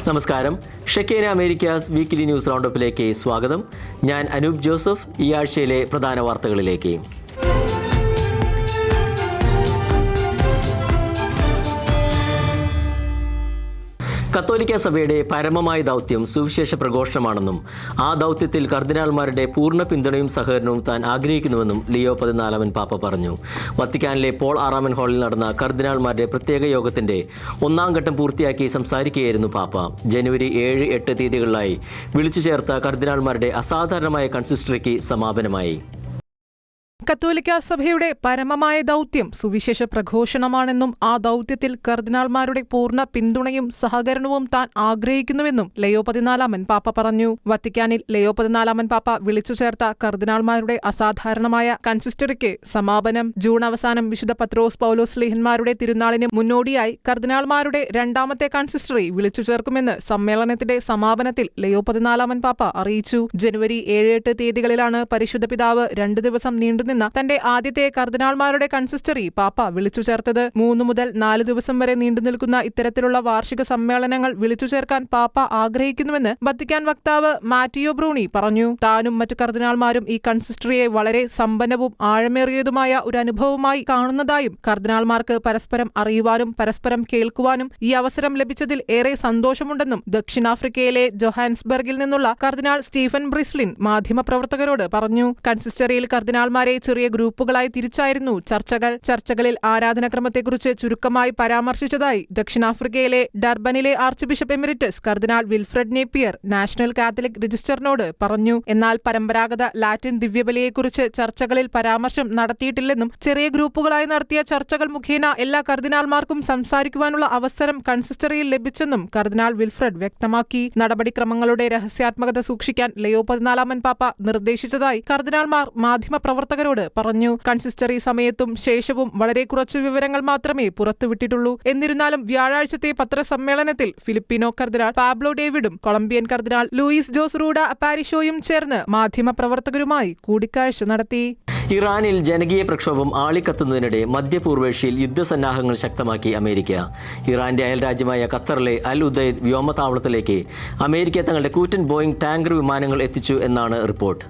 നമസ്കാരം. ഷെക്കേന Americas weekly news റൗണ്ടപ്പിലേക്ക് സ്വാഗതം. ഞാൻ അനൂപ് ജോസഫ്. ഈ ആഴ്ചയിലെ പ്രധാന വാർത്തകളിലേക്ക്. കത്തോലിക്ക സഭയുടെ പരമമായ ദൗത്യം സുവിശേഷ പ്രഘോഷണമാണെന്നും ആ ദൗത്യത്തിൽ കർദിനാൾമാരുടെ പൂർണ്ണ പിന്തുണയും സഹകരണവും താൻ ആഗ്രഹിക്കുന്നുവെന്നും ലിയോ 14 പാപ്പ പറഞ്ഞു. വത്തിക്കാനിലെ പോൾ 6 ഹാളിൽ നടന്ന കർദിനാൾമാരുടെ പ്രത്യേക യോഗത്തിന്റെ 1-ാം ഘട്ടം പൂർത്തിയാക്കി സംസാരിക്കുകയായിരുന്നു പാപ്പ. ജനുവരി 7-8 തീയതികളിലായി വിളിച്ചു ചേർത്ത കർദിനാൾമാരുടെ അസാധാരണമായ കൺസിസ്റ്ററിക്ക് സമാപനമായി. കത്തോലിക്ക സഭയുടെ പരമമായ ദൗത്യം സുവിശേഷ പ്രഘോഷണമാണെന്നും ആ ദൗത്യത്തിൽ കർദിനാൾമാരുടെ പൂർണ്ണ പിന്തുണയും സഹകരണവും താൻ ആഗ്രഹിക്കുന്നുവെന്നും ലയോ 14 പാപ്പ പറഞ്ഞു. വത്തിക്കാനിൽ ലയോ 14 പാപ്പ വിളിച്ചു ചേർത്ത കർദിനാൾമാരുടെ അസാധാരണമായ കൺസിസ്റ്ററിക്ക് സമാപനം. ജൂൺ അവസാനം വിശുദ്ധ പത്രോസ് പൗലോസ് ശ്ലീഹന്മാരുടെ തിരുനാളിന് മുന്നോടിയായി കർദിനാൾമാരുടെ 2ാമത്തെ കൺസിസ്റ്ററി വിളിച്ചു ചേർക്കുമെന്ന് സമ്മേളനത്തിന്റെ സമാപനത്തിൽ ലയോ 14 പാപ്പ അറിയിച്ചു. ജനുവരി 7-8 തീയതികളിലാണ് പരിശുദ്ധ പിതാവ് 2 ദിവസം നീണ്ടുനിന്ന തന്റെ ആദ്യത്തെ കർദിനാൾമാരുടെ കൺസിസ്റ്ററി പാപ്പ വിളിച്ചു ചേർത്തത്. 3 മുതൽ 4 ദിവസം വരെ നീണ്ടുനിൽക്കുന്ന ഇത്തരത്തിലുള്ള വാർഷിക സമ്മേളനങ്ങൾ വിളിച്ചു ചേർക്കാൻ പാപ്പ ആഗ്രഹിക്കുന്നുവെന്ന് വത്തിക്കാൻ വക്താവ് മാറ്റിയോ ബ്രൂണി പറഞ്ഞു. താനും മറ്റു കർദിനാൾമാരും ഈ കൺസിസ്റ്ററിയെ വളരെ സമ്പന്നവും ആഴമേറിയതുമായ ഒരു അനുഭവമായി കാണുന്നതായും കർദിനാൾമാർക്ക് പരസ്പരം അറിയുവാനും പരസ്പരം കേൾക്കുവാനും ഈ അവസരം ലഭിച്ചതിൽ ഏറെ സന്തോഷമുണ്ടെന്നും ദക്ഷിണാഫ്രിക്കയിലെ ജോഹാൻസ്ബർഗിൽ നിന്നുള്ള കർദിനാൾ സ്റ്റീഫൻ ബ്രിസ്ലിൻ മാധ്യമപ്രവർത്തകരോട് പറഞ്ഞു. കൺസിസ്റ്ററിയിൽ കർദിനാൾമാരെ ചെറിയ ഗ്രൂപ്പുകളായി തിരിച്ചായിരുന്നു ചർച്ചകളിൽ ആരാധനാക്രമത്തെക്കുറിച്ച് ചുരുക്കമായി പരാമർശിച്ചതായി ദക്ഷിണാഫ്രിക്കയിലെ ഡർബനിലെ ആർച്ച് ബിഷപ്പ് എമിരിറ്റസ് കർദിനാൾ വിൽഫ്രഡ് നേപ്പിയർ നാഷണൽ കാത്തലിക് രജിസ്റ്ററിനോട് പറഞ്ഞു. എന്നാൽ പരമ്പരാഗത ലാറ്റിൻ ദിവ്യബലിയെക്കുറിച്ച് ചർച്ചകളിൽ പരാമർശം നടത്തിയിട്ടില്ലെന്നും ചെറിയ ഗ്രൂപ്പുകളായി നടത്തിയ ചർച്ചകൾ മുഖേന എല്ലാ കർദിനാൾമാർക്കും സംസാരിക്കുവാനുള്ള അവസരം കൺസിസ്റ്ററിയിൽ ലഭിച്ചെന്നും കർദിനാൾ വിൽഫ്രഡ് വ്യക്തമാക്കി. നടപടിക്രമങ്ങളുടെ രഹസ്യാത്മകത സൂക്ഷിക്കാൻ ലയോ 14 പാപ്പ നിർദ്ദേശിച്ചതായി കർദിനാൾമാർ മാധ്യമപ്രവർത്തകരോട് പറഞ്ഞു. കൺസിസ്റ്ററി സമയത്തും ശേഷവും വളരെ കുറച്ച് വിവരങ്ങൾ മാത്രമേ പുറത്തുവിട്ടിട്ടുള്ളൂ. എന്നിരുന്നാലും വ്യാഴാഴ്ചത്തെ പത്രസമ്മേളനത്തിൽ ഫിലിപ്പിനോ കർദിനാൾ പാബ്ലോ ഡേവിഡും കൊളംബിയൻ കർദിനാൾ ലൂയിസ് ജോസ് റൂഡ അപ്പാരിഷോയും ചേർന്ന് മാധ്യമപ്രവർത്തകരുമായി കൂടിക്കാഴ്ച നടത്തി. ഇറാനിൽ ജനകീയ പ്രക്ഷോഭം ആളിക്കത്തുന്നതിനിടെ മധ്യപൂർവേഷ്യയിൽ യുദ്ധസന്നാഹങ്ങൾ ശക്തമാക്കി അമേരിക്ക. ഇറാന്റെ അയൽരാജ്യമായ ഖത്തറിലെ അൽ ഉദൈദ് വ്യോമതാവളത്തിലേക്ക് അമേരിക്ക തങ്ങളുടെ കൂറ്റൻ ബോയിംഗ് ടാങ്കർ വിമാനങ്ങൾ എത്തിച്ചു എന്നാണ് റിപ്പോർട്ട്.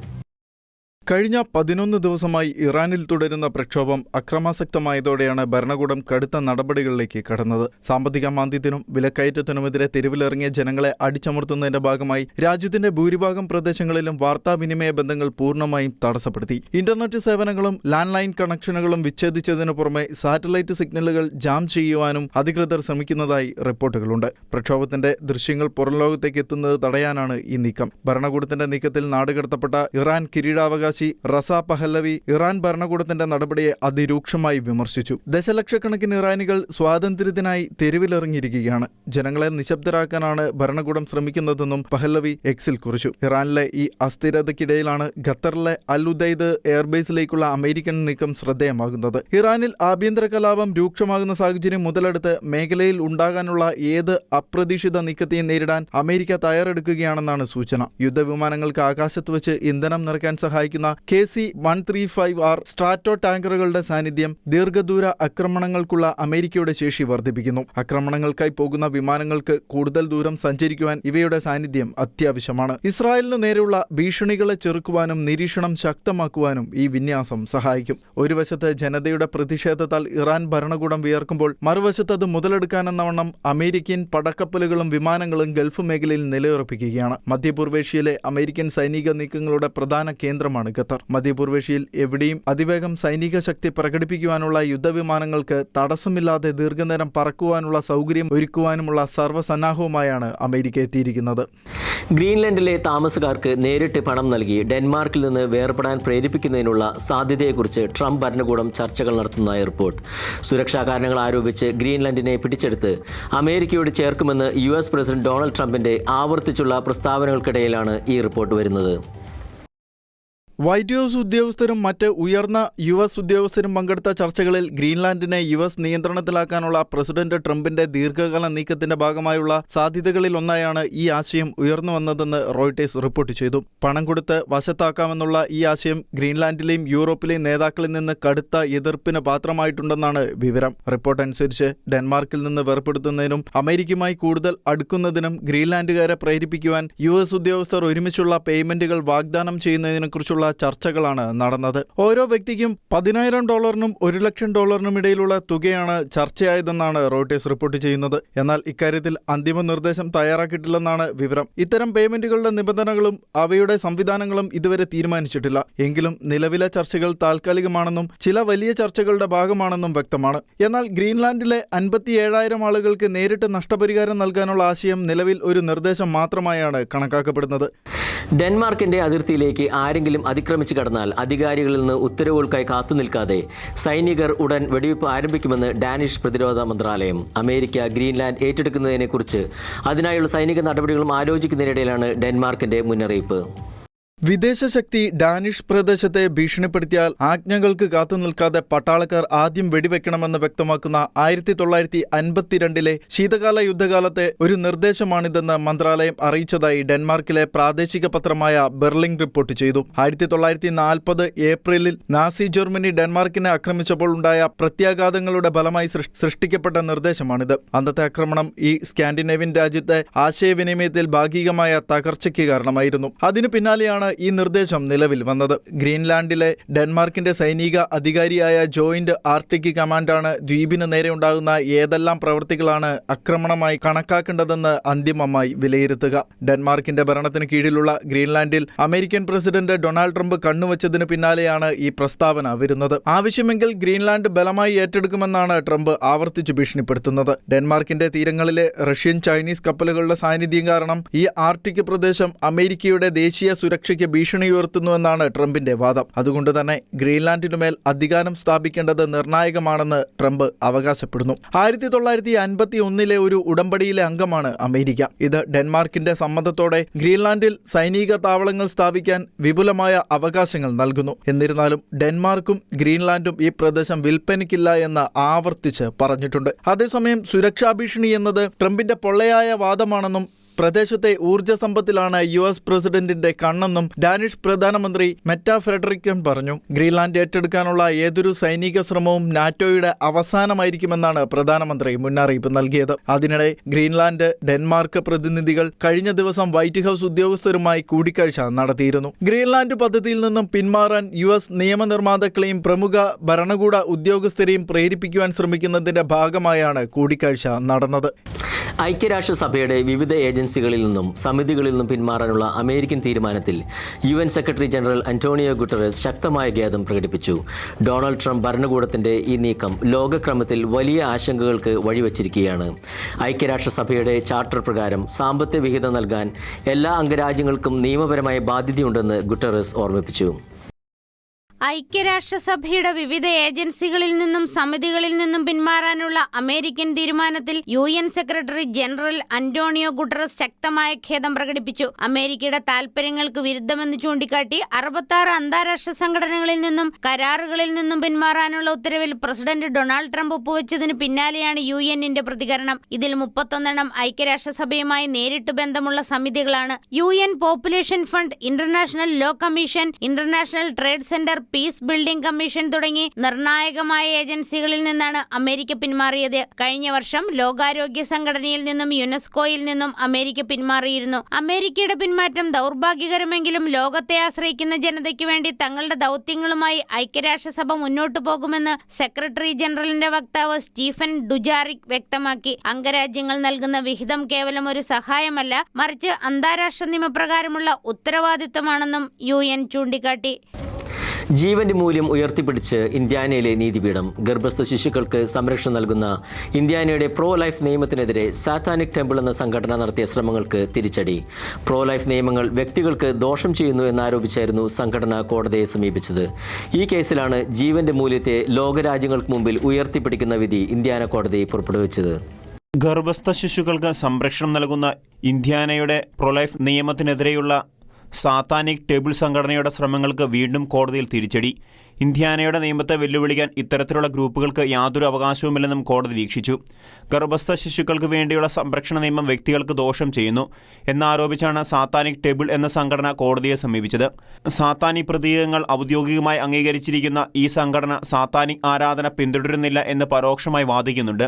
കഴിഞ്ഞ 11 ദിവസമായി ഇറാനിൽ തുടരുന്ന പ്രക്ഷോഭം അക്രമാസക്തമായതോടെയാണ് ഭരണകൂടം കടുത്ത നടപടികളിലേക്ക് കടന്നത്. സാമ്പത്തിക മാന്ദ്യത്തിനും വിലക്കയറ്റത്തിനുമെതിരെ തെരുവിലിറങ്ങിയ ജനങ്ങളെ അടിച്ചമർത്തുന്നതിന്റെ ഭാഗമായി രാജ്യത്തിന്റെ ഭൂരിഭാഗം പ്രദേശങ്ങളിലും വാർത്താവിനിമയ ബന്ധങ്ങൾ പൂർണ്ണമായും തടസ്സപ്പെടുത്തി. ഇന്റർനെറ്റ് സേവനങ്ങളും ലാൻഡ് ലൈൻ കണക്ഷനുകളും വിച്ഛേദിച്ചതിനു പുറമെ സാറ്റലൈറ്റ് സിഗ്നലുകൾ ജാം ചെയ്യുവാനും അധികൃതർ ശ്രമിക്കുന്നതായി റിപ്പോർട്ടുകളുണ്ട്. പ്രക്ഷോഭത്തിന്റെ ദൃശ്യങ്ങൾ പുറംലോകത്തേക്ക് എത്തുന്നത് തടയാനാണ് ഈ നീക്കം. ഭരണകൂടത്തിന്റെ നീക്കത്തിൽ നാടുകടത്തപ്പെട്ട ഇറാൻ കിരീടാവകാശി റസ പഹല്ലവി ഇറാൻ ഭരണകൂടത്തിന്റെ നടപടിയെ അതിരൂക്ഷമായി വിമർശിച്ചു. ദശലക്ഷക്കണക്കിന് ഇറാനികൾ സ്വാതന്ത്ര്യത്തിനായി തെരുവിലിറങ്ങിയിരിക്കുകയാണ്. ജനങ്ങളെ നിശബ്ദരാക്കാനാണ് ഭരണകൂടം ശ്രമിക്കുന്നതെന്നും പഹല്ലവി എക്സിൽ കുറിച്ചു. ഇറാനിലെ ഈ അസ്ഥിരതയ്ക്കിടയിലാണ് ഖത്തറിലെ അൽ ഉദൈദ് എയർബേസിലേക്കുള്ള അമേരിക്കൻ നീക്കം ശ്രദ്ധേയമാകുന്നത്. ഇറാനിൽ ആഭ്യന്തര കലാപം രൂക്ഷമാകുന്ന സാഹചര്യം മുതലെടുത്ത് മേഖലയിൽ ഉണ്ടാകാനുള്ള ഏത് അപ്രതീക്ഷിത നീക്കത്തെയും നേരിടാൻ അമേരിക്ക തയ്യാറെടുക്കുകയാണെന്നാണ് സൂചന. യുദ്ധവിമാനങ്ങൾക്ക് ആകാശത്ത് വെച്ച് ഇന്ധനം നിറയ്ക്കാൻ സഹായിക്കുന്ന KC-135R സ്ട്രാറ്റോ ടാങ്കറുകളുടെ സാന്നിധ്യം ദീർഘദൂര ആക്രമണങ്ങൾക്കുള്ള അമേരിക്കയുടെ ശേഷി വർദ്ധിപ്പിക്കുന്നു. ആക്രമണങ്ങൾക്കായി പോകുന്ന വിമാനങ്ങൾക്ക് കൂടുതൽ ദൂരം സഞ്ചരിക്കുവാൻ ഇവയുടെ സാന്നിധ്യം അത്യാവശ്യമാണ്. ഇസ്രായേലിനു നേരെയുള്ള ഭീഷണികളെ ചെറുക്കുവാനും നിരീക്ഷണം ശക്തമാക്കുവാനും ഈ വിന്യാസം സഹായിക്കും. ഒരു വശത്ത് ജനതയുടെ പ്രതിഷേധത്താൽ ഇറാൻ ഭരണകൂടം വിയർക്കുമ്പോൾ മറുവശത്ത് അത് മുതലെടുക്കാനെന്നവണ്ണം അമേരിക്കൻ പടക്കപ്പലുകളും വിമാനങ്ങളും ഗൾഫ് മേഖലയിൽ നിലയുറപ്പിക്കുകയാണ്. മധ്യപൂർവേഷ്യയിലെ അമേരിക്കൻ സൈനിക നീക്കങ്ങളുടെ പ്രധാന കേന്ദ്രമാണ് ഖത്തർ. മധ്യപൂർവേഷ്യയിൽ എവിടെയും അതിവേഗം സൈനിക ശക്തി പ്രകടിപ്പിക്കുവാനുള്ള യുദ്ധവിമാനങ്ങൾക്ക് തടസ്സമില്ലാതെ ദീർഘനേരം പറക്കുവാനുള്ള സൗകര്യം ഒരുക്കുവാനുമുള്ള സർവ്വസന്നാഹവുമായാണ് അമേരിക്ക എത്തിയിരിക്കുന്നത്. ഗ്രീൻലൻഡിലെ താമസക്കാർക്ക് നേരിട്ട് പണം നൽകി ഡെൻമാർക്കിൽ നിന്ന് വേർപെടാൻ പ്രേരിപ്പിക്കുന്നതിനുള്ള സാധ്യതയെക്കുറിച്ച് ട്രംപ് ഭരണകൂടം ചർച്ചകൾ നടത്തുന്നതായി റിപ്പോർട്ട്. സുരക്ഷാ കാരണങ്ങൾ ആരോപിച്ച് ഗ്രീൻലൻഡിനെ പിടിച്ചെടുത്ത് അമേരിക്കയോട് ചേർക്കുമെന്ന് US പ്രസിഡന്റ് ഡൊണാൾഡ് ട്രംപിന്റെ ആവർത്തിച്ചുള്ള പ്രസ്താവനകൾക്കിടയിലാണ് ഈ റിപ്പോർട്ട് വരുന്നത്. വൈറ്റ് ഹൗസ് ഉദ്യോഗസ്ഥരും മറ്റ് ഉയർന്ന US ഉദ്യോഗസ്ഥരും പങ്കെടുത്ത ചർച്ചകളിൽ ഗ്രീൻലാൻഡിനെ US നിയന്ത്രണത്തിലാക്കാനുള്ള പ്രസിഡന്റ് ട്രംപിന്റെ ദീർഘകാല നീക്കത്തിന്റെ ഭാഗമായുള്ള സാധ്യതകളിൽ ഒന്നായാണ് ഈ ആശയം ഉയർന്നു വന്നതെന്ന് റോയിട്ടേഴ്സ് റിപ്പോർട്ട് ചെയ്തു. പണം കൊടുത്ത് വശത്താക്കാമെന്നുള്ള ഈ ആശയം ഗ്രീൻലാൻഡിലെയും യൂറോപ്പിലെയും നേതാക്കളിൽ നിന്ന് കടുത്ത എതിർപ്പിന് പാത്രമായിട്ടുണ്ടെന്നാണ് വിവരം. റിപ്പോർട്ട് അനുസരിച്ച് ഡെൻമാർക്കിൽ നിന്ന് വേർപെടുത്തുന്നതിനും അമേരിക്കയുമായി കൂടുതൽ അടുക്കുന്നതിനും ഗ്രീൻലാൻഡുകാരെ പ്രേരിപ്പിക്കുവാൻ US ഉദ്യോഗസ്ഥർ ഒരുമിച്ചുള്ള പേയ്മെന്റുകൾ വാഗ്ദാനം ചെയ്യുന്നതിനെക്കുറിച്ചുള്ള ചർച്ചകളാണ് നടന്നത്. ഓരോ വ്യക്തിക്കും $10,000 $1 ലക്ഷം ഇടയിലുള്ള തുകയാണ് ചർച്ചയായതെന്നാണ് റോയിട്ടേഴ്സ് റിപ്പോർട്ട് ചെയ്യുന്നത്. എന്നാൽ ഇക്കാര്യത്തിൽ അന്തിമ നിർദ്ദേശം തയ്യാറാക്കിയിട്ടില്ലെന്നാണ് വിവരം. ഇത്തരം പേയ്മെന്റുകളുടെ നിബന്ധനകളും അവയുടെ സംവിധാനങ്ങളും ഇതുവരെ തീരുമാനിച്ചിട്ടില്ല. എങ്കിലും നിലവിലെ ചർച്ചകൾ താൽക്കാലികമാണെന്നും ചില വലിയ ചർച്ചകളുടെ ഭാഗമാണെന്നും വ്യക്തമാണ്. എന്നാൽ ഗ്രീൻലാൻഡിലെ 57,000 ആളുകൾക്ക് നേരിട്ട് നഷ്ടപരിഹാരം നൽകാനുള്ള ആശയം നിലവിൽ ഒരു നിർദ്ദേശം മാത്രമായാണ് കണക്കാക്കപ്പെടുന്നത്. ഡെൻമാർക്കിന്റെ അതിർത്തിയിലേക്ക് ആരെങ്കിലും അതിക്രമിച്ചു കടന്നാൽ അധികാരികളിൽ നിന്ന് ഉത്തരവുകൾക്കായി കാത്തുനിൽക്കാതെ സൈനികർ ഉടൻ വെടിവയ്പ് ആരംഭിക്കുമെന്ന് ഡാനിഷ് പ്രതിരോധ മന്ത്രാലയം. അമേരിക്ക ഗ്രീൻലാൻഡ് ഏറ്റെടുക്കുന്നതിനെക്കുറിച്ച് അതിനായുള്ള സൈനിക നടപടികളും ആലോചിക്കുന്നതിനിടയിലാണ് ഡെൻമാർക്കിന്റെ മുന്നറിയിപ്പ്. വിദേശ ശക്തി ഡാനിഷ് പ്രദേശത്തെ ഭീഷണിപ്പെടുത്തിയാൽ ആജ്ഞകൾക്ക് കാത്തുനിൽക്കാതെ പട്ടാളക്കാർ ആദ്യം വെടിവെക്കണമെന്ന് വ്യക്തമാക്കുന്ന 1952 ശീതകാല യുദ്ധകാലത്തെ ഒരു നിർദ്ദേശമാണിതെന്ന് മന്ത്രാലയം അറിയിച്ചതായി ഡെൻമാർക്കിലെ പ്രാദേശിക പത്രമായ ബെർലിംഗ് റിപ്പോർട്ട് ചെയ്തു. 1940 ഏപ്രിലിൽ നാസി ജർമ്മനി ഡെൻമാർക്കിനെ ആക്രമിച്ചപ്പോൾ ഉണ്ടായ പ്രത്യാഘാതങ്ങളുടെ ഫലമായി സൃഷ്ടിക്കപ്പെട്ട നിർദ്ദേശമാണിത്. അന്നത്തെ ആക്രമണം ഈ സ്കാൻഡിനേവ്യൻ രാജ്യത്തെ ആശയവിനിമയത്തിൽ ഭാഗികമായ തകർച്ചയ്ക്ക് കാരണമായിരുന്നു. അതിനു പിന്നാലെയാണ് ഈ നിർദ്ദേശം നിലവിൽ വന്നത്. ഗ്രീൻലാൻഡിലെ ഡെൻമാർക്കിന്റെ സൈനിക അധികാരിയായ ജോയിന്റ് ആർട്ടിക് കമാൻഡാണ് ദ്വീപിന് നേരെ ഉണ്ടാകുന്ന ഏതെല്ലാം പ്രവൃത്തികളാണ് ആക്രമണമായി കണക്കാക്കേണ്ടതെന്ന് അന്തിമമായി വിലയിരുത്തുക. ഡെൻമാർക്കിന്റെ ഭരണത്തിന് കീഴിലുള്ള ഗ്രീൻലാൻഡിൽ അമേരിക്കൻ പ്രസിഡന്റ് ഡൊണാൾഡ് ട്രംപ് കണ്ണുവച്ചതിന് പിന്നാലെയാണ് ഈ പ്രസ്താവന വരുന്നത്. ആവശ്യമെങ്കിൽ ഗ്രീൻലാൻഡ് ബലമായി ഏറ്റെടുക്കുമെന്നാണ് ട്രംപ് ആവർത്തിച്ചു ഭീഷണിപ്പെടുത്തുന്നത്. ഡെൻമാർക്കിന്റെ തീരങ്ങളിലെ റഷ്യൻ ചൈനീസ് കപ്പലുകളുടെ സാന്നിധ്യം കാരണം ഈ ആർട്ടിക് പ്രദേശം അമേരിക്കയുടെ ദേശീയ സുരക്ഷയ്ക്ക് ഭീഷണി ഉയർത്തുന്നുവെന്നാണ് ട്രംപിന്റെ വാദം. അതുകൊണ്ട് തന്നെ ഗ്രീൻലാൻഡിനുമേൽ അധികാരം സ്ഥാപിക്കേണ്ടത് നിർണായകമാണെന്ന് ട്രംപ് അവകാശപ്പെടുന്നു. 1951 ഒരു ഉടമ്പടിയിലെ അംഗമാണ് അമേരിക്ക. ഇത് ഡെൻമാർക്കിന്റെ സമ്മതത്തോടെ ഗ്രീൻലാൻഡിൽ സൈനിക താവളങ്ങൾ സ്ഥാപിക്കാൻ വിപുലമായ അവകാശങ്ങൾ നൽകുന്നു. എന്നിരുന്നാലും ഡെൻമാർക്കും ഗ്രീൻലാൻഡും ഈ പ്രദേശം വിൽപ്പനയ്ക്കില്ല എന്ന് ആവർത്തിച്ച് പറഞ്ഞിട്ടുണ്ട്. അതേസമയം സുരക്ഷാ ഭീഷണി എന്നത് ട്രംപിന്റെ പൊള്ളയായ വാദമാണെന്നും പ്രദേശത്തെ ഊർജ്ജ സമ്പത്തിലാണ് US പ്രസിഡന്റിന്റെ കണ്ണെന്നും ഡാനിഷ് പ്രധാനമന്ത്രി മെറ്റ ഫ്രെഡറിക്കൻ പറഞ്ഞു. ഗ്രീൻലാൻഡ് ഏറ്റെടുക്കാനുള്ള ഏതൊരു സൈനിക ശ്രമവും നാറ്റോയുടെ അവസാനമായിരിക്കുമെന്നാണ് പ്രധാനമന്ത്രി മുന്നറിയിപ്പ് നൽകിയത്. അതിനിടെ ഗ്രീൻലാൻഡ് ഡെൻമാർക്ക് പ്രതിനിധികൾ കഴിഞ്ഞ ദിവസം വൈറ്റ് ഹൗസ് ഉദ്യോഗസ്ഥരുമായി കൂടിക്കാഴ്ച നടത്തിയിരുന്നു. ഗ്രീൻലാൻഡ് പദ്ധതിയിൽ നിന്നും പിന്മാറാൻ US നിയമനിർമ്മാതാക്കളെയും പ്രമുഖ ഭരണകൂട ഉദ്യോഗസ്ഥരെയും പ്രേരിപ്പിക്കുവാൻ ശ്രമിക്കുന്നതിന്റെ ഭാഗമായാണ് കൂടിക്കാഴ്ച നടന്നത്. ഐക്യരാഷ്ട്രസഭയുടെ വിവിധ ഏജൻസികളിൽ നിന്നും സമിതികളിൽ നിന്നും പിന്മാറാനുള്ള അമേരിക്കൻ തീരുമാനത്തിൽ UN secretary general Antonio Guterres ശക്തമായ ഖേദം പ്രകടിപ്പിച്ചു. ഡൊണാൾഡ് ട്രംപ് ഭരണകൂടത്തിന്റെ ഈ നീക്കം ലോകക്രമത്തിൽ വലിയ ആശങ്കകൾക്ക് വഴിവെച്ചിരിക്കുകയാണ്. ഐക്യരാഷ്ട്രസഭയുടെ ചാർട്ടർ പ്രകാരം സാമ്പത്തിക വിഹിതം നൽകാൻ എല്ലാ അംഗരാജ്യങ്ങൾക്കും നിയമപരമായ ബാധ്യതയുണ്ടെന്ന് ഗുട്ടറസ് ഓർമ്മിപ്പിച്ചു. ഐക്യരാഷ്ട്രസഭയുടെ വിവിധ ഏജൻസികളിൽ നിന്നും സമിതികളിൽ നിന്നും പിന്മാറാനുള്ള അമേരിക്കൻ തീരുമാനത്തിൽ UN secretary general Antonio Guterres ശക്തമായ ഖേദം പ്രകടിപ്പിച്ചു. അമേരിക്കയുടെ താൽപര്യങ്ങൾക്ക് വിരുദ്ധമെന്ന് ചൂണ്ടിക്കാട്ടി 66 അന്താരാഷ്ട്ര സംഘടനകളിൽ നിന്നും കരാറുകളിൽ നിന്നും പിന്മാറാനുള്ള ഉത്തരവിൽ പ്രസിഡന്റ് ഡൊണാൾഡ് ട്രംപ് ഒപ്പുവെച്ചതിന് പിന്നാലെയാണ് UNന്റെ പ്രതികരണം. ഇതിൽ 31 ഐക്യരാഷ്ട്രസഭയുമായി നേരിട്ട് ബന്ധമുള്ള സമിതികളാണ്. UN population fund, international law commission, international trade centre, piece building commission തുടങ്ങി നിർണായകമായ ഏജൻസികളിൽ നിന്നാണ് അമേരിക്ക പിന്മാറിയത്. കഴിഞ്ഞ വർഷം ലോകാരോഗ്യ സംഘടനയിൽ നിന്നും യുനെസ്കോയിൽ നിന്നും അമേരിക്ക പിന്മാറിയിരുന്നു. അമേരിക്കയുടെ പിന്മാറ്റം ദൗർഭാഗ്യകരമെങ്കിലും ലോകത്തെ ആശ്രയിക്കുന്ന ജനതയ്ക്ക് വേണ്ടി തങ്ങളുടെ ദൗത്യങ്ങളുമായി ഐക്യരാഷ്ട്രസഭ മുന്നോട്ടു പോകുമെന്ന് സെക്രട്ടറി ജനറലിന്റെ വക്താവ് സ്റ്റീഫൻ ഡുജാറിക് വ്യക്തമാക്കി. അംഗരാജ്യങ്ങൾ നൽകുന്ന വിഹിതം കേവലം ഒരു സഹായമല്ല, മറിച്ച് അന്താരാഷ്ട്ര നിയമപ്രകാരമുള്ള ഉത്തരവാദിത്തമാണെന്നും UN ചൂണ്ടിക്കാട്ടി. ജീവന്റെ മൂല്യം ഉയർത്തിപ്പിടിച്ച് ഇന്ത്യാനയിലെ നീതിപീഠം. ഗർഭസ്ഥ ശിശുക്കൾക്ക് സംരക്ഷണം നൽകുന്ന ഇന്ത്യാനയുടെ പ്രോ ലൈഫ് നിയമത്തിനെതിരെ സാത്താനിക് ടെമ്പിൾ എന്ന സംഘടന നടത്തിയ ശ്രമങ്ങൾക്ക് തിരിച്ചടി. പ്രോ ലൈഫ് നിയമങ്ങൾ വ്യക്തികൾക്ക് ദോഷം ചെയ്യുന്നു എന്നാരോപിച്ചായിരുന്നു സംഘടന കോടതിയെ സമീപിച്ചത്. ഈ കേസിലാണ് ജീവന്റെ മൂല്യത്തെ ലോകരാജ്യങ്ങൾക്ക് മുമ്പിൽ ഉയർത്തിപ്പിടിക്കുന്ന വിധി ഇന്ത്യാന കോടതി പുറപ്പെടുവിച്ചത്. ഗർഭസ്ഥ ശിശുക്കൾക്ക് സംരക്ഷണം നൽകുന്ന ഇന്ത്യാനയുടെ പ്രോ ലൈഫ് നിയമത്തിനെതിരെയുള്ള സാത്താനിക് ടേബിൾ സംഘടനയുടെ ശ്രമങ്ങൾക്ക് വീണ്ടും കോടതിയിൽ തിരിച്ചടി. ഇന്ത്യാനയുടെ നിയമത്തെ വെല്ലുവിളിക്കാൻ ഇത്തരത്തിലുള്ള ഗ്രൂപ്പുകൾക്ക് യാതൊരു അവകാശവുമില്ലെന്നും കോടതി വീക്ഷിച്ചു. ഗർഭസ്ഥ ശിശുക്കൾക്ക് വേണ്ടിയുള്ള സംരക്ഷണ നിയമം വ്യക്തികൾക്ക് ദോഷം ചെയ്യുന്നു എന്നാരോപിച്ചാണ് സാത്താനിക് ടേബിൾ എന്ന സംഘടന കോടതിയെ സമീപിച്ചത്. സാത്താനി പ്രതീകങ്ങൾ ഔദ്യോഗികമായി അംഗീകരിച്ചിരിക്കുന്ന ഈ സംഘടന സാത്താനിക് ആരാധന പിന്തുടരുന്നില്ല എന്ന് പരോക്ഷമായി വാദിക്കുന്നുണ്ട്.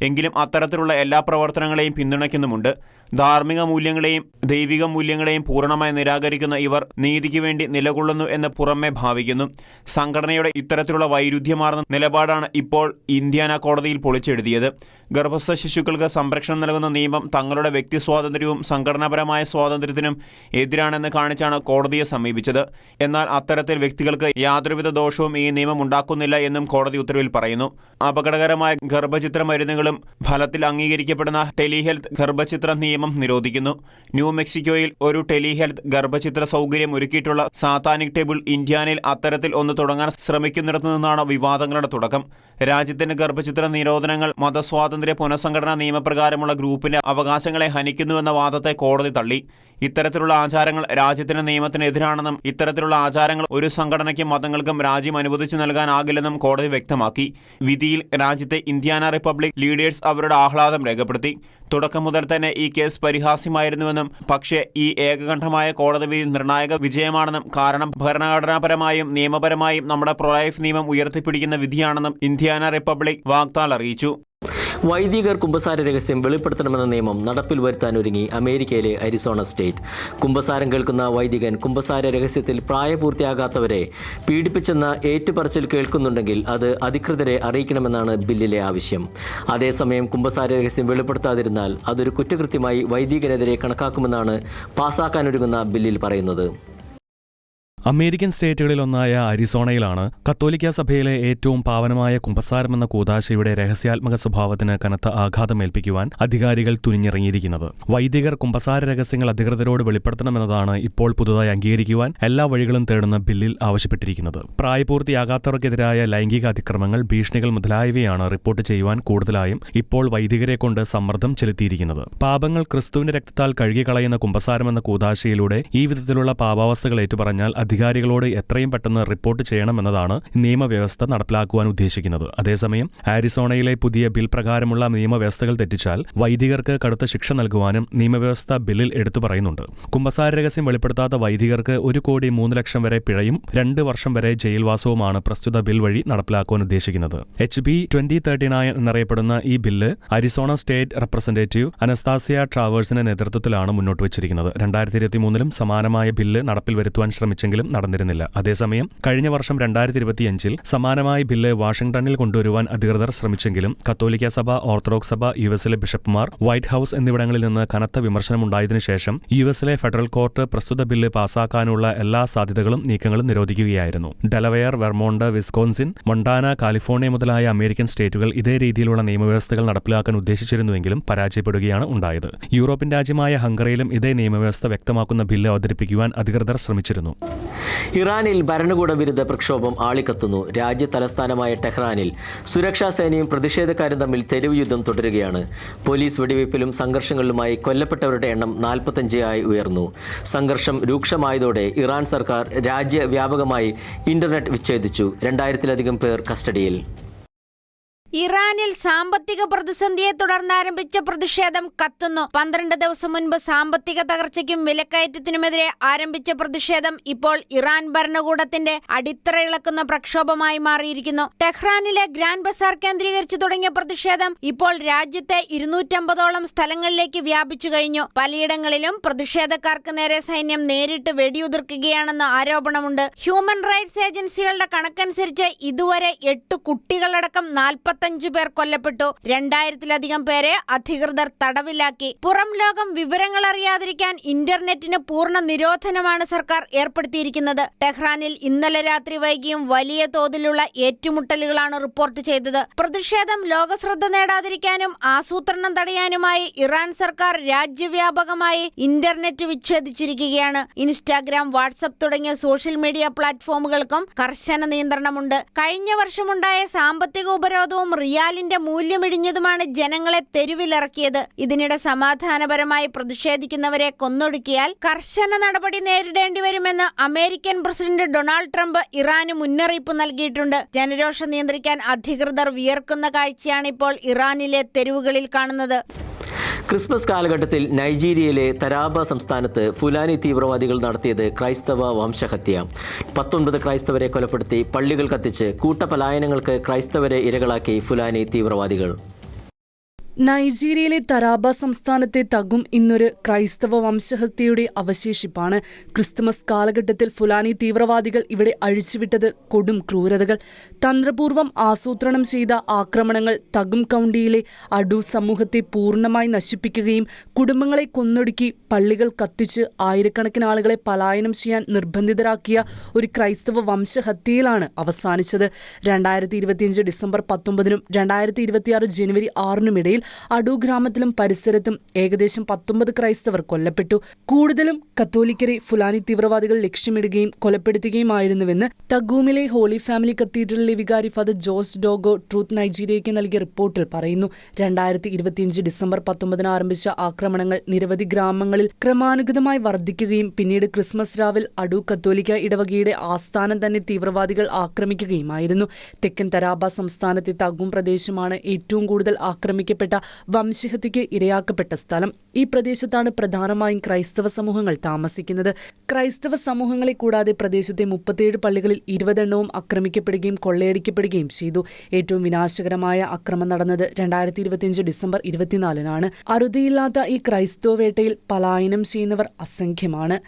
എങ്കിലും അത്തരത്തിലുള്ള എല്ലാ പ്രവർത്തനങ്ങളെയും പിന്തുണയ്ക്കുന്നുമുണ്ട്. ധാർമ്മിക മൂല്യങ്ങളെയും ദൈവിക മൂല്യങ്ങളെയും പൂർണ്ണമായി നിരാകരിക്കുന്ന ഇവർ നീതിക്ക് വേണ്ടി നിലകൊള്ളുന്നു എന്ന് പുറമെ ഭാവിക്കുന്നു. സംഘടനയുടെ ഇത്തരത്തിലുള്ള വൈരുദ്ധ്യമാർന്ന നിലപാടാണ് ഇപ്പോൾ ഇന്ത്യാന കോടതിയിൽ പൊളിച്ചെഴുതിയത്. ഗർഭസ്ഥ ശിശുക്കൾക്ക് സംരക്ഷണം നൽകുന്ന നിയമം തങ്ങളുടെ വ്യക്തി സ്വാതന്ത്ര്യവും സംഘടനാപരമായ സ്വാതന്ത്ര്യത്തിനും എതിരാണെന്ന് കാണിച്ചാണ് കോടതിയെ സമീപിച്ചത്. എന്നാൽ അത്തരത്തിൽ വ്യക്തികൾക്ക് യാതൊരുവിധ ദോഷവും ഈ നിയമം ഉണ്ടാക്കുന്നില്ല എന്നും കോടതി ഉത്തരവിൽ പറയുന്നു. അപകടകരമായ ഗർഭചിത്ര മരുന്നുകളും ഫലത്തിൽ അംഗീകരിക്കപ്പെടുന്ന ടെലിഹെൽത്ത് ഗർഭചിത്ര നിയമം നിരോധിക്കുന്നു. ന്യൂ മെക്സിക്കോയിൽ ഒരു ടെലിഹെൽത്ത് ഗർഭചിത്ര സൗകര്യം ഒരുക്കിയിട്ടുള്ള സാത്താനിക് ടേബിൾ ഇന്ത്യാനയിൽ അത്തരത്തിൽ ഒന്ന് തുടങ്ങാൻ ശ്രമിക്കുന്നിടത്തു നിന്നാണ് വിവാദങ്ങളുടെ തുടക്കം. രാജ്യത്തിന്റെ ഗർഭചിത്ര നിരോധനങ്ങൾ മതസ്വാതന്ത്ര്യ പുനഃസംഘടനാ നിയമപ്രകാരമുള്ള ഗ്രൂപ്പിന്റെ അവകാശങ്ങളെ ഹനിക്കുന്നുവെന്ന വാദത്തെ കോടതി തള്ളി. ഇത്തരത്തിലുള്ള ആചാരങ്ങൾ രാജ്യത്തിന്റെ നിയമത്തിനെതിരാണെന്നും ഇത്തരത്തിലുള്ള ആചാരങ്ങൾ ഒരു സംഘടനയ്ക്കും മതങ്ങൾക്കും രാജ്യം അനുവദിച്ചു നൽകാനാകില്ലെന്നും കോടതി വ്യക്തമാക്കി. വിധിയിൽ രാജ്യത്തെ ഇന്ത്യാന റിപ്പബ്ലിക് ലീഡേഴ്സ് അവരുടെ ആഹ്ലാദം രേഖപ്പെടുത്തി. തുടക്കം മുതൽ തന്നെ ഈ കേസ് പരിഹാസ്യമായിരുന്നുവെന്നും പക്ഷേ ഈ ഏകകണ്ഠമായ കോടതി വിധി നിർണായക വിജയമാണെന്നും കാരണം ഭരണഘടനാപരമായും നിയമപരമായും നമ്മുടെ പ്രൊലൈഫ് നിയമം ഉയർത്തിപ്പിടിക്കുന്ന വിധിയാണെന്നും ഇന്ത്യാന റിപ്പബ്ലിക് വാഗ്ദാൽ അറിയിച്ചു. വൈദികർ കുമ്പസാര രഹസ്യം വെളിപ്പെടുത്തണമെന്ന നിയമം നടപ്പിൽ വരുത്താനൊരുങ്ങി അമേരിക്കയിലെ അരിസോണ സ്റ്റേറ്റ്. കുമ്പസാരം കേൾക്കുന്ന വൈദികൻ കുമ്പസാര രഹസ്യത്തിൽ പ്രായപൂർത്തിയാകാത്തവരെ പീഡിപ്പിച്ചെന്ന ഏറ്റുപറച്ചിൽ കേൾക്കുന്നുണ്ടെങ്കിൽ അത് അധികൃതരെ അറിയിക്കണമെന്നാണ് ബില്ലിലെ ആവശ്യം. അതേസമയം കുമ്പസാര രഹസ്യം വെളിപ്പെടുത്താതിരുന്നാൽ അതൊരു കുറ്റകൃത്യമായി വൈദികനെതിരെ കണക്കാക്കുമെന്നാണ് പാസാക്കാനൊരുങ്ങുന്ന ബില്ലിൽ പറയുന്നത്. അമേരിക്കൻ സ്റ്റേറ്റുകളിലൊന്നായ അരിസോണയിലാണ് കത്തോലിക്ക സഭയിലെ ഏറ്റവും പാവനമായ കുമ്പസാരമെന്ന കൂദാശയുടെ രഹസ്യാത്മക സ്വഭാവത്തിന് കനത്ത ആഘാതമേൽപ്പിക്കുവാൻ അധികാരികൾ തുനിഞ്ഞിറങ്ങിയിരിക്കുന്നത്. വൈദികർ കുമ്പസാര രഹസ്യങ്ങൾ അധികൃതരോട് വെളിപ്പെടുത്തണമെന്നതാണ് ഇപ്പോൾ പുതുതായി അംഗീകരിക്കുവാൻ എല്ലാ വഴികളും തേടുന്ന ബില്ലിൽ ആവശ്യപ്പെട്ടിരിക്കുന്നത്. പ്രായപൂർത്തിയാകാത്തവർക്കെതിരായ ലൈംഗിക അതിക്രമങ്ങൾ, ഭീഷണികൾ മുതലായവയാണ് റിപ്പോർട്ട് ചെയ്യുവാൻ കൂടുതലായും ഇപ്പോൾ വൈദികരെ കൊണ്ട് സമ്മർദ്ദം ചെലുത്തിയിരിക്കുന്നത്. പാപങ്ങൾ ക്രിസ്തുവിന്റെ രക്തത്താൽ കഴുകിക്കളയുന്ന കുമ്പസാരമെന്ന കൂദാശയിലൂടെ ഈ വിധത്തിലുള്ള പാപാവസ്ഥകൾ ഏറ്റുപറഞ്ഞാൽ അധികാരികളോട് എത്രയും പെട്ടെന്ന് റിപ്പോർട്ട് ചെയ്യണമെന്നതാണ് നിയമവ്യവസ്ഥ നടപ്പിലാക്കുവാൻ ഉദ്ദേശിക്കുന്നത്. അതേസമയം ആരിസോണയിലെ പുതിയ ബിൽ പ്രകാരമുള്ള നിയമവ്യവസ്ഥകൾ തെറ്റിച്ചാൽ വൈദികർക്ക് കടുത്ത ശിക്ഷ നൽകുവാനും നിയമവ്യവസ്ഥ ബില്ലിൽ എടുത്തു പറയുന്നുണ്ട്. കുമ്പസാര രഹസ്യം വെളിപ്പെടുത്താത്ത വൈദികർക്ക് 1,03,00,000 വരെ പിഴയും 2 വർഷം വരെ ജയിൽവാസവുമാണ് പ്രസ്തുത ബിൽ വഴി നടപ്പിലാക്കുവാൻ ഉദ്ദേശിക്കുന്നത്. HB 2039 എന്നറിയപ്പെടുന്ന ഈ bill Arizona state representative Anastasia ട്രാവേഴ്സിന്റെ നേതൃത്വത്തിലാണ് മുന്നോട്ട് വച്ചിരിക്കുന്നത്. 2023 സമാനമായ ബില്ല് നടപ്പിൽ വരുത്തുവാൻ ശ്രമിച്ചെങ്കിലും നടന്നിരുന്നില്ല. അതേസമയം കഴിഞ്ഞ വർഷം 2025 സമാനമായ ബില്ല് വാഷിംഗ്ടണിൽ കൊണ്ടുവരുവാൻ അധികൃതർ ശ്രമിച്ചെങ്കിലും കത്തോലിക്ക സഭ, ഓർത്തഡോക്സ് സഭ, യുഎസിലെ ബിഷപ്പുമാർ, വൈറ്റ് ഹൌസ് എന്നിവിടങ്ങളിൽ നിന്ന് കനത്ത വിമർശനമുണ്ടായതിനു ശേഷം യുഎസിലെ ഫെഡറൽ കോർട്ട് പ്രസ്തുത ബില്ല് പാസാക്കാനുള്ള എല്ലാ സാധ്യതകളും നീക്കങ്ങളും നിരോധിക്കുകയായിരുന്നു. Delaware, Vermont, Wisconsin, Montana, California മുതലായ അമേരിക്കൻ സ്റ്റേറ്റുകൾ ഇതേ രീതിയിലുള്ള നിയമവ്യവസ്ഥകൾ നടപ്പിലാക്കാൻ ഉദ്ദേശിച്ചിരുന്നുവെങ്കിലും പരാജയപ്പെടുകയാണ് ഉണ്ടായത്. യൂറോപ്യൻ രാജ്യമായ ഹംഗറിയിലും ഇതേ നിയമവ്യവസ്ഥ വ്യക്തമാക്കുന്ന ബില്ല് അവതരിപ്പിക്കുവാൻ അധികൃതർ ശ്രമിച്ചിരുന്നു. ഇറാനിൽ ഭരണകൂട വിരുദ്ധ പ്രക്ഷോഭം ആളിക്കത്തുന്നു. രാജ്യ തലസ്ഥാനമായ ടെഹ്റാനിൽ സുരക്ഷാ സേനയും പ്രതിഷേധക്കാരും തമ്മിൽ തെരുവ് യുദ്ധം തുടരുകയാണ്. പോലീസ് വെടിവയ്പിലും സംഘർഷങ്ങളിലുമായി കൊല്ലപ്പെട്ടവരുടെ എണ്ണം 45 ആയി ഉയർന്നു. സംഘർഷം രൂക്ഷമായതോടെ ഇറാൻ സർക്കാർ രാജ്യവ്യാപകമായി ഇന്റർനെറ്റ് വിച്ഛേദിച്ചു. 2000-ലധികം പേർ കസ്റ്റഡിയിൽ. ഇറാനിൽ സാമ്പത്തിക പ്രതിസന്ധിയെ തുടർന്ന് ആരംഭിച്ച പ്രതിഷേധം കത്തുന്നു. 12 ദിവസം മുൻപ് സാമ്പത്തിക തകർച്ചയ്ക്കും വിലക്കയറ്റത്തിനുമെതിരെ ആരംഭിച്ച പ്രതിഷേധം ഇപ്പോൾ ഇറാൻ ഭരണകൂടത്തിന്റെ അടിത്തറയിളക്കുന്ന പ്രക്ഷോഭമായി മാറിയിരിക്കുന്നു. ടെഹ്റാനിലെ ഗ്രാൻഡ് ബസാർ കേന്ദ്രീകരിച്ചു തുടങ്ങിയ പ്രതിഷേധം ഇപ്പോൾ രാജ്യത്തെ 250ഓളം സ്ഥലങ്ങളിലേക്ക് വ്യാപിച്ചു കഴിഞ്ഞു. പലയിടങ്ങളിലും പ്രതിഷേധക്കാർക്ക് നേരെ സൈന്യം നേരിട്ട് വെടിയുതിർക്കുകയാണെന്ന് ആരോപണമുണ്ട്. ഹ്യൂമൻ റൈറ്റ്സ് ഏജൻസികളുടെ കണക്കനുസരിച്ച് ഇതുവരെ 8 കുട്ടികളടക്കം 45 പേർ കൊല്ലപ്പെട്ടു. 2000-ലധികം പേരെ അധികൃതർ തടവിലാക്കി. പുറം ലോകം വിവരങ്ങൾ അറിയാതിരിക്കാൻ ഇന്റർനെറ്റിന് പൂർണ്ണ നിരോധനമാണ് സർക്കാർ ഏർപ്പെടുത്തിയിരിക്കുന്നത്. ടെഹ്റാനിൽ ഇന്നലെ രാത്രി വൈകിയും വലിയ തോതിലുള്ള ഏറ്റുമുട്ടലുകളാണ് റിപ്പോർട്ട് ചെയ്തത്. പ്രതിഷേധം ലോകശ്രദ്ധ നേടാതിരിക്കാനും ആസൂത്രണം തടയാനുമായി ഇറാൻ സർക്കാർ രാജ്യവ്യാപകമായി ഇന്റർനെറ്റ് വിച്ഛേദിച്ചിരിക്കുകയാണ്. ഇൻസ്റ്റാഗ്രാം, വാട്സ്ആപ്പ് തുടങ്ങിയ സോഷ്യൽ മീഡിയ പ്ലാറ്റ്ഫോമുകൾക്കും കർശന നിയന്ത്രണമുണ്ട്. കഴിഞ്ഞ വർഷമുണ്ടായ സാമ്പത്തിക ഉപരോധവും കുറഞ്ഞതും റിയാലിന്റെ മൂല്യമിടിഞ്ഞതുമാണ് ജനങ്ങളെ തെരുവിലിറക്കിയത്. ഇതിനിടെ സമാധാനപരമായി പ്രതിഷേധിക്കുന്നവരെ കൊന്നൊടുക്കിയാൽ കർശന നടപടി നേരിടേണ്ടി വരുമെന്ന് അമേരിക്കൻ പ്രസിഡന്റ് ഡൊണാൾഡ് ട്രംപ് ഇറാന് മുന്നറിയിപ്പ് നൽകിയിട്ടുണ്ട്. ജനരോഷം നിയന്ത്രിക്കാൻ അധികൃതർ വിയർക്കുന്ന കാഴ്ചയാണ് ഇപ്പോൾ ഇറാനിലെ തെരുവുകളിൽ കാണുന്നത്. ക്രിസ്മസ് കാലഘട്ടത്തിൽ നൈജീരിയയിലെ തരാബ സംസ്ഥാനത്ത് ഫുലാനി തീവ്രവാദികൾ നടത്തിയത് ക്രൈസ്തവ വംശഹത്യ. 19 ക്രൈസ്തവരെ കൊലപ്പെടുത്തി പള്ളികൾ കത്തിച്ച് കൂട്ടപലായനങ്ങൾക്ക് ക്രൈസ്തവരെ ഇരകളാക്കി ഫുലാനി തീവ്രവാദികൾ. നൈജീരിയയിലെ തരാബ സംസ്ഥാനത്തെ തഗും ഇന്നൊരു ക്രൈസ്തവ വംശഹത്യയുടെ അവശേഷിപ്പാണ്. ക്രിസ്തുമസ് കാലഘട്ടത്തിൽ ഫുലാനി തീവ്രവാദികൾ ഇവിടെ അഴിച്ചുവിട്ടത് കൊടും ക്രൂരതകൾ. തന്ത്രപൂർവ്വം ആസൂത്രണം ചെയ്ത ആക്രമണങ്ങൾ തഗും കൗണ്ടിയിലെ അഡു സമൂഹത്തെ പൂർണ്ണമായി നശിപ്പിക്കുകയും കുടുംബങ്ങളെ കൊന്നൊടുക്കി പള്ളികൾ കത്തിച്ച് ആയിരക്കണക്കിന് ആളുകളെ പലായനം ചെയ്യാൻ നിർബന്ധിതരാക്കിയ ഒരു ക്രൈസ്തവ വംശഹത്യയിലാണ് അവസാനിച്ചത്. 2025 ഡിസംബർ 19-നും 2026 ജനുവരി 6-നും ഇടയിൽ അഡു ഗ്രാമത്തിലും പരിസരത്തും ഏകദേശം 19 ക്രൈസ്തവർ കൊല്ലപ്പെട്ടു. കൂടുതലും കത്തോലിക്കരെ ഫുലാനി തീവ്രവാദികൾ ലക്ഷ്യമിടുകയും കൊലപ്പെടുത്തുകയുമായിരുന്നുവെന്ന് തഗൂമിലെ ഹോളി ഫാമിലി കത്തീഡ്രലിലെ വികാരി ഫാദർ ജോർജ് ഡോഗോ ട്രൂത്ത് നൈജീരിയയ്ക്ക് നൽകിയ റിപ്പോർട്ടിൽ പറയുന്നു. 2025 ഡിസംബർ 19-ന് ആരംഭിച്ച ആക്രമണങ്ങൾ നിരവധി ഗ്രാമങ്ങളിൽ ക്രമാനുഗതമായി വർദ്ധിക്കുകയും പിന്നീട് ക്രിസ്മസ് രാവിൽ അഡു കത്തോലിക്ക ഇടവകയുടെ ആസ്ഥാനം തന്നെ തീവ്രവാദികൾ ആക്രമിക്കുകയുമായിരുന്നു. തെക്കൻ തരാബ സംസ്ഥാനത്തെ തഗൂം പ്രദേശമാണ് ഏറ്റവും കൂടുതൽ ആക്രമിക്കപ്പെട്ട വംശഹത്യയ്ക്ക് ഇരയാക്കപ്പെട്ട സ്ഥലം. ഈ പ്രദേശത്താണ് പ്രധാനമായും ക്രൈസ്തവ സമൂഹങ്ങൾ താമസിക്കുന്നത്. ക്രൈസ്തവ സമൂഹങ്ങളെ കൂടാതെ പ്രദേശത്തെ 37 പള്ളികളിൽ 20 എണ്ണവും ആക്രമിക്കപ്പെടുകയും കൊള്ളയടിക്കപ്പെടുകയും ചെയ്തു. ഏറ്റവും വിനാശകരമായ ആക്രമണം നടന്നത് 2025 ഡിസംബർ 24-നാണ്. അറുതിയില്ലാത്ത ഈ ക്രൈസ്തവ വേട്ടയിൽ പലായനം ചെയ്യുന്നവർ അസംഖ്യമാണ്.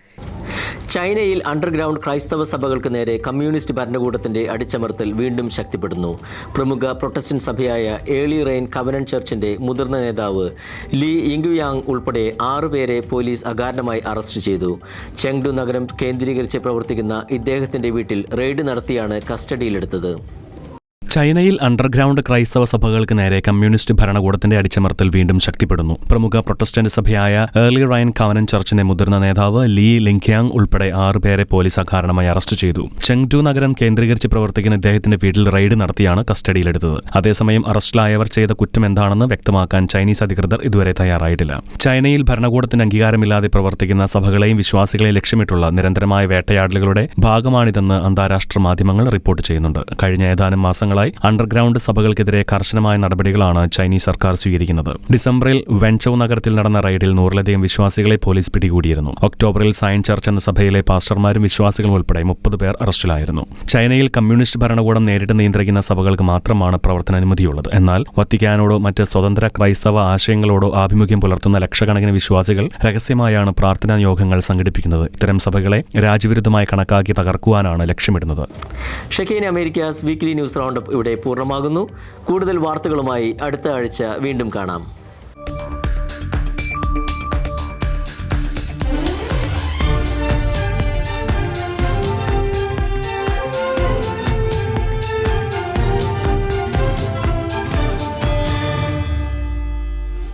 ചൈനയിൽ അണ്ടർഗ്രൗണ്ട് ക്രൈസ്തവ സഭകൾക്ക് നേരെ കമ്മ്യൂണിസ്റ്റ് ഭരണകൂടത്തിന്റെ അടിച്ചമർത്തൽ വീണ്ടും ശക്തിപ്പെടുന്നു. പ്രമുഖ പ്രൊട്ടസ്റ്റന്റ് സഭയായ ഏർലി റെയിൻ കവനന്റ് ചർച്ചിന്റെ മുതിർന്ന നേതാവ് ലീ ഇംഗ്യുയാങ് ഉൾപ്പെടെ 6 പേരെ പോലീസ് അകാരണമായി അറസ്റ്റ് ചെയ്തു. ചെങ്ഡു നഗരം കേന്ദ്രീകരിച്ച് പ്രവർത്തിക്കുന്ന ഇദ്ദേഹത്തിന്റെ വീട്ടിൽ റെയ്ഡ് നടത്തിയാണ് കസ്റ്റഡിയിലെടുത്തത്. ചൈനയിൽ അണ്ടർഗ്രൗണ്ട് ക്രൈസ്തവ സഭകൾക്ക് നേരെ കമ്മ്യൂണിസ്റ്റ് ഭരണകൂടത്തിന്റെ അടിച്ചമർത്തൽ വീണ്ടും ശക്തിപ്പെടുന്നു. പ്രമുഖ പ്രൊട്ടസ്റ്റന്റ് സഭയായ ഏർലി റൈൻ കവനന്റ് ചർച്ചിന്റെ മുതിർന്ന നേതാവ് ലീ ലിങ്ക്യാങ് ഉൾപ്പെടെ 6 പേരെ പോലീസ് അകാരണമായി അറസ്റ്റ് ചെയ്തു. ചെങ്ഡു നഗരം കേന്ദ്രീകരിച്ച് പ്രവർത്തിക്കുന്ന ഇദ്ദേഹത്തിന്റെ വീട്ടിൽ റെയ്ഡ് നടത്തിയാണ് കസ്റ്റഡിയിലെടുത്തത്. അതേസമയം അറസ്റ്റിലായവർ ചെയ്ത കുറ്റം എന്താണെന്ന് വ്യക്തമാക്കാൻ ചൈനീസ് അധികൃതർ ഇതുവരെ തയ്യാറായിട്ടില്ല. ചൈനയിൽ ഭരണകൂടത്തിന് അംഗീകാരമില്ലാതെ പ്രവർത്തിക്കുന്ന സഭകളെയും വിശ്വാസികളെയും ലക്ഷ്യമിട്ടുള്ള നിരന്തരമായ വേട്ടയാടലുകളുടെ ഭാഗമാണിതെന്ന് അന്താരാഷ്ട്ര മാധ്യമങ്ങൾ റിപ്പോർട്ട് ചെയ്യുന്നുണ്ട്. കഴിഞ്ഞ ഏതാനും മാസങ്ങൾ അണ്ടർഗ്രൗണ്ട് സഭകൾക്കെതിരെ കർശനമായ നടപടികളാണ് ചൈനീസ് സർക്കാർ സ്വീകരിക്കുന്നത്. ഡിസംബറിൽ വെൻചൌ നഗരത്തിൽ നടന്ന റെയ്ഡിൽ 100-ലധികം വിശ്വാസികളെ പോലീസ് പിടികൂടിയിരുന്നു. ഒക്ടോബറിൽ സയൻ ചർച്ച് എന്ന സഭയിലെ പാസ്റ്റർമാരും വിശ്വാസികളും ഉൾപ്പെടെ 30 പേർ അറസ്റ്റിലായിരുന്നു. ചൈനയിൽ കമ്മ്യൂണിസ്റ്റ് ഭരണകൂടം നേരിട്ട് നിയന്ത്രിക്കുന്ന സഭകൾക്ക് മാത്രമാണ് പ്രവർത്തനാനുമതിയുള്ളത്. എന്നാൽ വത്തിക്കാനോടോ മറ്റ് സ്വതന്ത്ര ക്രൈസ്തവ ആശയങ്ങളോടോ ആഭിമുഖ്യം പുലർത്തുന്ന ലക്ഷക്കണക്കിന് വിശ്വാസികൾ രഹസ്യമായാണ് പ്രാർത്ഥനാ യോഗങ്ങൾ സംഘടിപ്പിക്കുന്നത്. ഇത്തരം സഭകളെ രാജ്യവിരുദ്ധമായി കണക്കാക്കി തകർക്കുവാനാണ് ലക്ഷ്യമിടുന്നത്. Shekinah Americas weekly news roundup ഇവിടെ പൂർണ്ണമാകുന്നു. കൂടുതൽ വാർത്തകളുമായി അടുത്ത ആഴ്ച വീണ്ടും കാണാം.